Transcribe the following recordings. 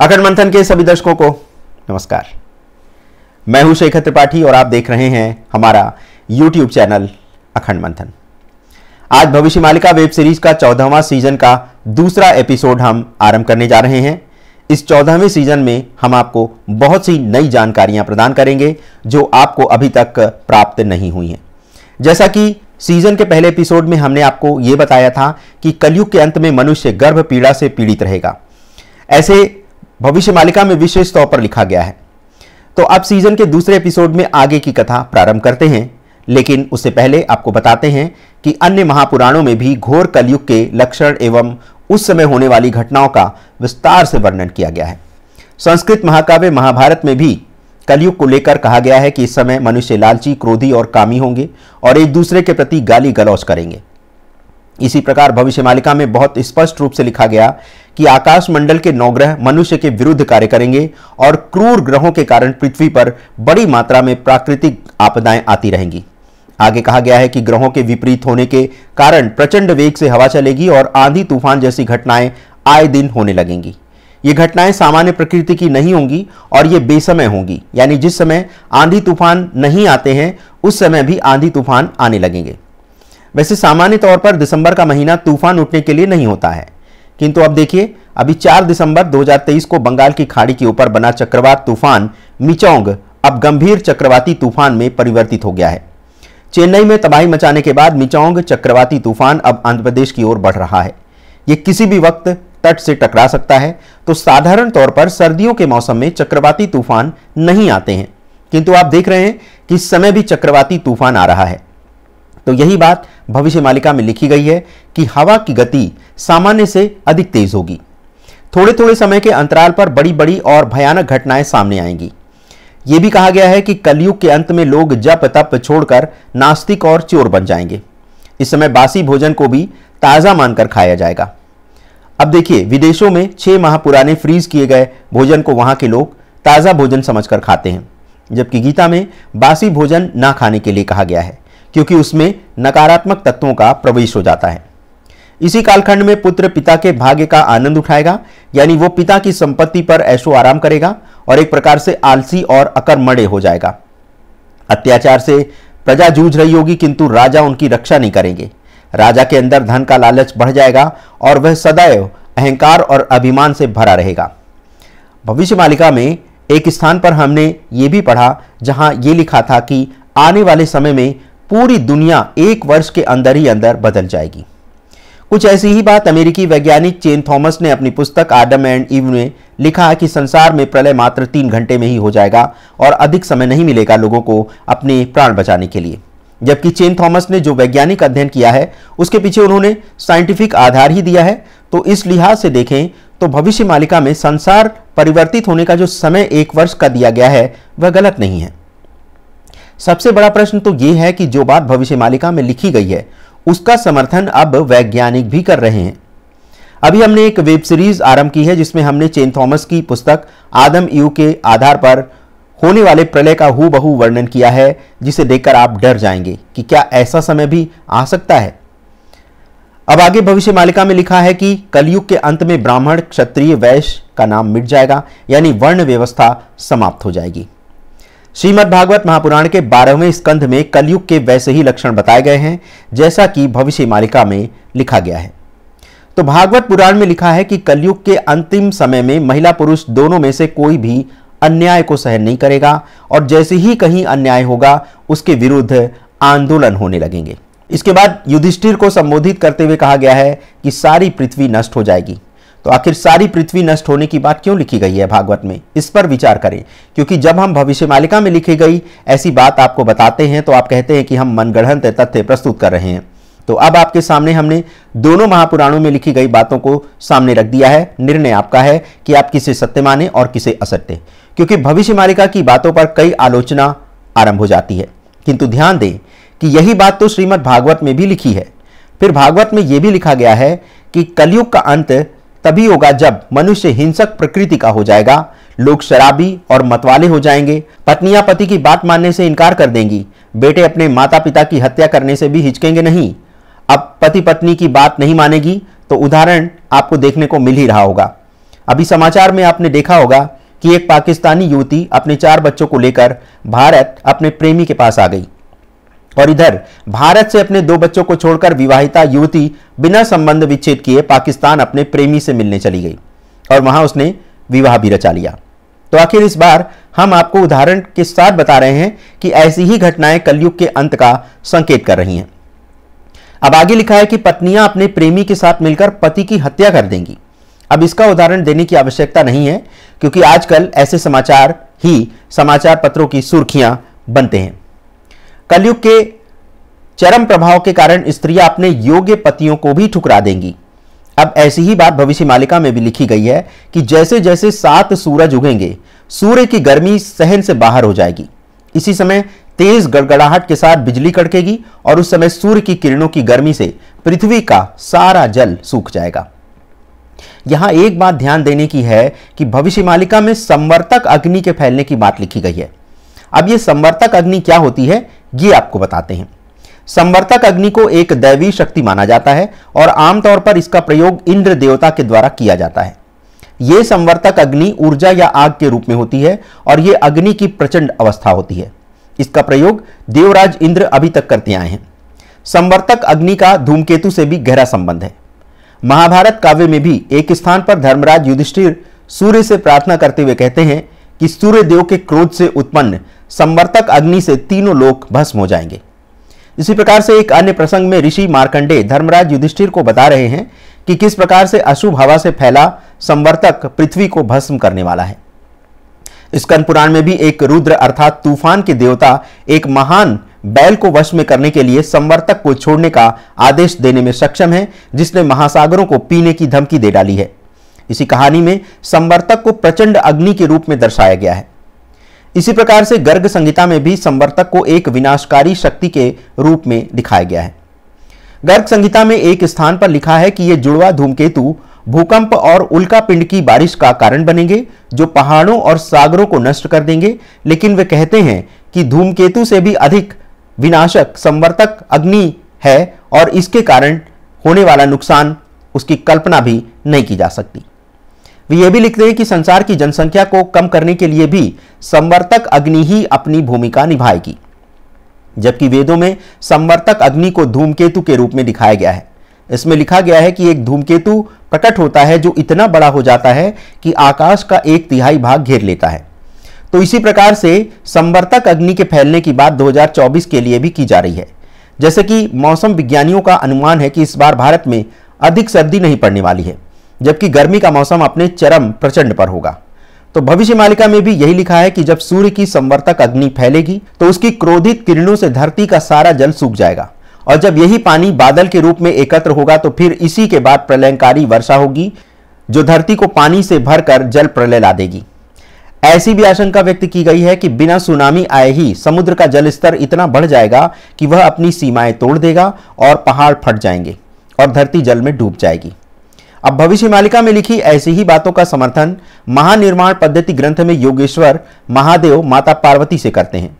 अखंड मंथन के सभी दर्शकों को नमस्कार। मैं हूं शेखर त्रिपाठी और आप देख रहे हैं हमारा YouTube चैनल अखंड मंथन। आज भविष्य मालिका वेब सीरीज का 14वां सीजन का दूसरा एपिसोड हम आरंभ करने जा रहे हैं। इस 14वें सीजन में हम आपको बहुत सी नई जानकारियां प्रदान करेंगे जो आपको अभी तक प्राप्त नहीं हुई हैं। जैसा कि सीजन के पहले एपिसोड में हमने आपको यह बताया था कि कलयुग के अंत में मनुष्य गर्भ पीड़ा से पीड़ित रहेगा, ऐसे भविष्य मालिका में विशेष तौर पर लिखा गया है। तो अब सीजन के दूसरे एपिसोड में आगे की कथा प्रारंभ करते हैं, लेकिन उससे पहले आपको बताते हैं कि अन्य महापुराणों में भी घोर कलयुग के लक्षण एवं उस समय होने वाली घटनाओं का विस्तार से वर्णन किया गया है। संस्कृत महाकाव्य महाभारत में भी कलयुग को लेकर कहा गया है कि इस समय मनुष्य लालची, क्रोधी और कामी होंगे और एक दूसरे के प्रति गाली गलौज करेंगे। इसी प्रकार भविष्य मालिका में बहुत स्पष्ट रूप से लिखा गया कि आकाश मंडल के 9 ग्रह मनुष्य के विरुद्ध कार्य करेंगे और क्रूर ग्रहों के कारण पृथ्वी पर बड़ी मात्रा में प्राकृतिक आपदाएं आती रहेंगी। आगे कहा गया है कि ग्रहों के विपरीत होने के कारण प्रचंड वेग से हवा चलेगी और आंधी तूफान जैसी घटनाएं आए दिन होने लगेंगी। ये घटनाएं सामान्य प्रकृति की नहीं होंगी और ये बेसमय होंगी, यानी जिस समय आंधी तूफान नहीं आते हैं उस समय भी आंधी तूफान आने लगेंगे। वैसे सामान्य तौर पर दिसंबर का महीना तूफान उठने के लिए नहीं होता है, किंतु अब देखिए अभी 4 दिसंबर 2023 को बंगाल की खाड़ी के ऊपर बना चक्रवात तूफान मिचोंग अब गंभीर चक्रवाती तूफान में परिवर्तित हो गया है। चेन्नई में तबाही मचाने के बाद मिचोंग चक्रवाती तूफान अब आंध्र प्रदेश की ओर बढ़ रहा है। ये किसी भी वक्त तट से टकरा सकता है। तो साधारण तौर पर सर्दियों के मौसम में चक्रवाती तूफान नहीं आते हैं, किंतु आप देख रहे हैं कि इस समय भी चक्रवाती तूफान आ रहा है। तो यही बात भविष्य मालिका में लिखी गई है कि हवा की गति सामान्य से अधिक तेज होगी। थोड़े थोड़े समय के अंतराल पर बड़ी बड़ी और भयानक घटनाएं सामने आएंगी। यह भी कहा गया है कि कलयुग के अंत में लोग जप तप छोड़कर नास्तिक और चोर बन जाएंगे। इस समय बासी भोजन को भी ताजा मानकर खाया जाएगा। अब देखिए, विदेशों में 6 माह पुराने फ्रीज किए गए भोजन को वहां के लोग ताजा भोजन समझकर खाते हैं, जबकि गीता में बासी भोजन ना खाने के लिए कहा गया है, क्योंकि उसमें नकारात्मक तत्वों का प्रवेश हो जाता है। इसी कालखंड में पुत्र पिता के भाग्य का आनंद उठाएगा, यानी वो पिता की संपत्ति पर ऐशो आराम करेगा और एक प्रकार से आलसी और अकर्मण्य हो जाएगा। अत्याचार से प्रजा जूझ रही होगी, किंतु राजा उनकी रक्षा नहीं करेंगे। राजा के अंदर धन का लालच बढ़ जाएगा और वह सदैव अहंकार और अभिमान से भरा रहेगा। भविष्य मालिका में एक स्थान पर हमने ये भी पढ़ा जहां ये लिखा था कि आने वाले समय में पूरी दुनिया 1 वर्ष के अंदर ही अंदर बदल जाएगी। कुछ ऐसी ही बात अमेरिकी वैज्ञानिक चेन थॉमस ने अपनी पुस्तक आदम एंड ईव में लिखा है कि संसार में प्रलय मात्र 3 घंटे में ही हो जाएगा और अधिक समय नहीं मिलेगा लोगों को अपने प्राण बचाने के लिए। जबकि चेन थॉमस ने जो वैज्ञानिक अध्ययन किया है उसके पीछे उन्होंने साइंटिफिक आधार ही दिया है। तो इस लिहाज से देखें तो भविष्य मालिका में संसार परिवर्तित होने का जो समय 1 वर्ष का दिया गया है वह गलत नहीं है। सबसे बड़ा प्रश्न तो यह है कि जो बात भविष्य मालिका में लिखी गई है उसका समर्थन अब वैज्ञानिक भी कर रहे हैं। अभी हमने एक वेब सीरीज आरंभ की है जिसमें हमने चेन थॉमस की पुस्तक आदम ईव के आधार पर होने वाले प्रलय का हूबहू वर्णन किया है, जिसे देखकर आप डर जाएंगे कि क्या ऐसा समय भी आ सकता है। अब आगे भविष्य मालिका में लिखा है कि कलयुग के अंत में ब्राह्मण, क्षत्रिय, वैश्य का नाम मिट जाएगा, यानी वर्ण व्यवस्था समाप्त हो जाएगी। श्रीमद् भागवत महापुराण के 12वें स्कंध में कलयुग के वैसे ही लक्षण बताए गए हैं जैसा कि भविष्य मालिका में लिखा गया है। तो भागवत पुराण में लिखा है कि कलयुग के अंतिम समय में महिला पुरुष दोनों में से कोई भी अन्याय को सहन नहीं करेगा और जैसे ही कहीं अन्याय होगा उसके विरुद्ध आंदोलन होने लगेंगे। इसके बाद युधिष्ठिर को संबोधित करते हुए कहा गया है कि सारी पृथ्वी नष्ट हो जाएगी। तो आखिर सारी पृथ्वी नष्ट होने की बात क्यों लिखी गई है भागवत में, इस पर विचार करें, क्योंकि जब हम भविष्य मालिका में लिखी गई ऐसी बात आपको बताते हैं तो आप कहते हैं कि हम मनगढ़ंत तथ्य प्रस्तुत कर रहे हैं। तो अब आपके सामने हमने दोनों महापुराणों में लिखी गई बातों को सामने रख दिया है। निर्णय आपका है कि आप किसे सत्य माने और किसे असत्य, क्योंकि भविष्य मालिका की बातों पर कई आलोचना आरंभ हो जाती है। किंतु ध्यान दें कि यही बात तो श्रीमद् भागवत में भी लिखी है। फिर भागवत में यह भी लिखा गया है कि कलयुग का अंत तभी होगा जब मनुष्य हिंसक प्रकृति का हो जाएगा, लोग शराबी और मतवाले हो जाएंगे, पत्नियां पति की बात मानने से इनकार कर देंगी, बेटे अपने माता पिता की हत्या करने से भी हिचकेंगे नहीं। अब पति पत्नी की बात नहीं मानेगी तो उदाहरण आपको देखने को मिल ही रहा होगा। अभी समाचार में आपने देखा होगा कि एक पाकिस्तानी युवती अपने 4 बच्चों को लेकर भारत अपने प्रेमी के पास आ गई और इधर भारत से अपने 2 बच्चों को छोड़कर विवाहिता युवती बिना संबंध विच्छेद किए पाकिस्तान अपने प्रेमी से मिलने चली गई और वहां उसने विवाह भी रचा लिया। तो आखिर इस बार हम आपको उदाहरण के साथ बता रहे हैं कि ऐसी ही घटनाएं कलयुग के अंत का संकेत कर रही हैं। अब आगे लिखा है कि पत्नियां अपने प्रेमी के साथ मिलकर पति की हत्या कर देंगी। अब इसका उदाहरण देने की आवश्यकता नहीं है क्योंकि आजकल ऐसे समाचार ही समाचार पत्रों की सुर्खियां बनते हैं। कलयुग के चरम प्रभाव के कारण स्त्रियां अपने योग्य पतियों को भी ठुकरा देंगी। अब ऐसी ही बात भविष्य मालिका में भी लिखी गई है कि जैसे जैसे 7 सूरज उगेंगे, सूर्य की गर्मी सहन से बाहर हो जाएगी। इसी समय तेज गड़गड़ाहट के साथ बिजली कड़केगी और उस समय सूर्य की किरणों की गर्मी से पृथ्वी का सारा जल सूख जाएगा। यहां एक बात ध्यान देने की है कि भविष्य मालिका में संवर्तक अग्नि के फैलने की बात लिखी गई है। अब यह संवर्तक अग्नि क्या होती है, ये आपको बताते हैं। संवर्तक अग्नि को एक दैवी शक्ति माना जाता है और आमतौर पर इसका प्रयोग इंद्र देवता के द्वारा किया जाता है। यह संवर्तक अग्नि ऊर्जा या आग के रूप में होती है और यह अग्नि की प्रचंड अवस्था होती है। इसका प्रयोग देवराज इंद्र अभी तक करते आए हैं। संवर्तक अग्नि का धूमकेतु से भी गहरा संबंध है। महाभारत काव्य में भी एक स्थान पर धर्मराज युधिष्ठिर सूर्य से प्रार्थना करते हुए कहते हैं कि सूर्य देव के क्रोध से उत्पन्न संवर्तक अग्नि से तीनों लोक भस्म हो जाएंगे। इसी प्रकार से एक अन्य प्रसंग में ऋषि मार्कंडेय धर्मराज युधिष्ठिर को बता रहे हैं कि किस प्रकार से अशुभ हवा से फैला संवर्तक पृथ्वी को भस्म करने वाला है। स्कंद पुराण में भी एक रुद्र अर्थात तूफान के देवता एक महान बैल को वश में करने के लिए संवर्तक को छोड़ने का आदेश देने में सक्षम है, जिसने महासागरों को पीने की धमकी दे डाली है। इसी कहानी में संवर्तक को प्रचंड अग्नि के रूप में दर्शाया गया है। इसी प्रकार से गर्ग संहिता में भी संवर्तक को एक विनाशकारी शक्ति के रूप में दिखाया गया है। गर्ग संहिता में एक स्थान पर लिखा है कि ये जुड़वा धूमकेतु भूकंप और उल्कापिंड की बारिश का कारण बनेंगे जो पहाड़ों और सागरों को नष्ट कर देंगे। लेकिन वे कहते हैं कि धूमकेतु से भी अधिक विनाशक संवर्तक अग्नि है और इसके कारण होने वाला नुकसान उसकी कल्पना भी नहीं की जा सकती। वे यह भी लिखते हैं कि संसार की जनसंख्या को कम करने के लिए भी संवर्तक अग्नि ही अपनी भूमिका निभाएगी, जबकि वेदों में संवर्तक अग्नि को धूमकेतु के रूप में दिखाया गया है। इसमें लिखा गया है कि एक धूमकेतु प्रकट होता है जो इतना बड़ा हो जाता है कि आकाश का 1/3 भाग घेर लेता है। तो इसी प्रकार से संवर्तक अग्नि के फैलने की बात 2024 के लिए भी की जा रही है। जैसे कि मौसम विज्ञानियों का अनुमान है कि इस बार भारत में अधिक सर्दी नहीं पड़ने वाली है, जबकि गर्मी का मौसम अपने चरम प्रचंड पर होगा। तो भविष्य मालिका में भी यही लिखा है कि जब सूर्य की संवर्तक अग्नि फैलेगी तो उसकी क्रोधित किरणों से धरती का सारा जल सूख जाएगा और जब यही पानी बादल के रूप में एकत्र होगा तो फिर इसी के बाद प्रलयंकारी वर्षा होगी जो धरती को पानी से भरकर जल प्रलय ला देगी। ऐसी भी आशंका व्यक्त की गई है कि बिना सुनामी आए ही समुद्र का जल स्तर इतना बढ़ जाएगा कि वह अपनी सीमाएं तोड़ देगा और पहाड़ फट जाएंगे और धरती जल में डूब जाएगी। अब भविष्य मालिका में लिखी ऐसी ही बातों का समर्थन महानिर्माण पद्धति ग्रंथ में योगेश्वर महादेव माता पार्वती से करते हैं।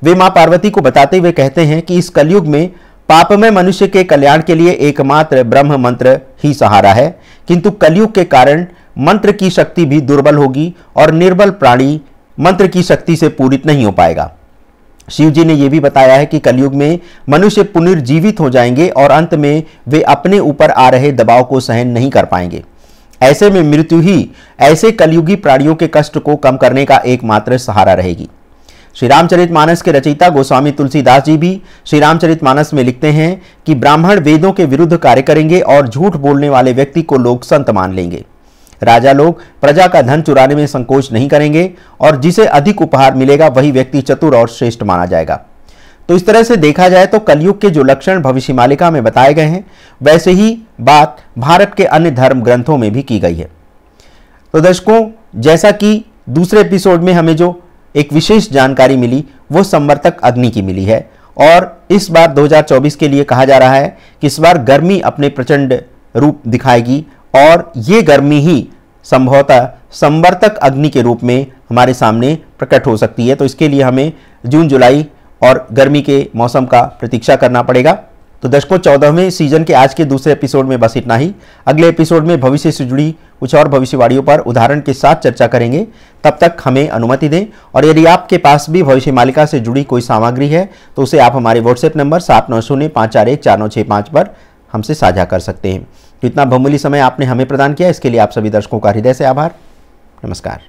वे मां पार्वती को बताते हुए कहते हैं कि इस कलयुग में पापमय मनुष्य के कल्याण के लिए एकमात्र ब्रह्म मंत्र ही सहारा है, किंतु कलयुग के कारण मंत्र की शक्ति भी दुर्बल होगी और निर्बल प्राणी मंत्र की शक्ति से पूरित नहीं हो पाएगा। शिव जी ने यह भी बताया है कि कलयुग में मनुष्य पुनर्जीवित हो जाएंगे और अंत में वे अपने ऊपर आ रहे दबाव को सहन नहीं कर पाएंगे। ऐसे में मृत्यु ही ऐसे कलयुगी प्राणियों के कष्ट को कम करने का एकमात्र सहारा रहेगी। श्री रामचरितमानस के रचयिता गोस्वामी तुलसीदास जी भी श्री रामचरितमानस में लिखते हैं कि ब्राह्मण वेदों के विरुद्ध कार्य करेंगे और झूठ बोलने वाले व्यक्ति को लोग संत मान लेंगे। राजा लोग प्रजा का धन चुराने में संकोच नहीं करेंगे और जिसे अधिक उपहार मिलेगा वही व्यक्ति चतुर और श्रेष्ठ माना जाएगा। तो इस तरह से देखा जाए तो कलयुग के जो लक्षण भविष्य मालिका में बताए गए हैं वैसे ही बात भारत के अन्य धर्म ग्रंथों में भी की गई है। तो दर्शकों, जैसा कि दूसरे एपिसोड में हमें जो एक विशेष जानकारी मिली वो संवर्तक अग्नि की मिली है और इस बार 2024 के लिए कहा जा रहा है कि इस बार गर्मी अपने प्रचंड रूप दिखाएगी और ये गर्मी ही संभवतः संवर्तक अग्नि के रूप में हमारे सामने प्रकट हो सकती है। तो इसके लिए हमें जून जुलाई और गर्मी के मौसम का प्रतीक्षा करना पड़ेगा। तो दर्शकों, 14वें सीजन के आज के दूसरे एपिसोड में बस इतना ही। अगले एपिसोड में भविष्य से जुड़ी कुछ और भविष्यवाणियों पर उदाहरण के साथ चर्चा करेंगे। तब तक हमें अनुमति दें, और यदि आपके पास भी भविष्य मालिका से जुड़ी कोई सामग्री है तो उसे आप हमारे व्हाट्सएप नंबर 7905414965 पर हमसे साझा कर सकते हैं। तो इतना बहुमूल्य समय आपने हमें प्रदान किया, इसके लिए आप सभी दर्शकों का हृदय से आभार। नमस्कार।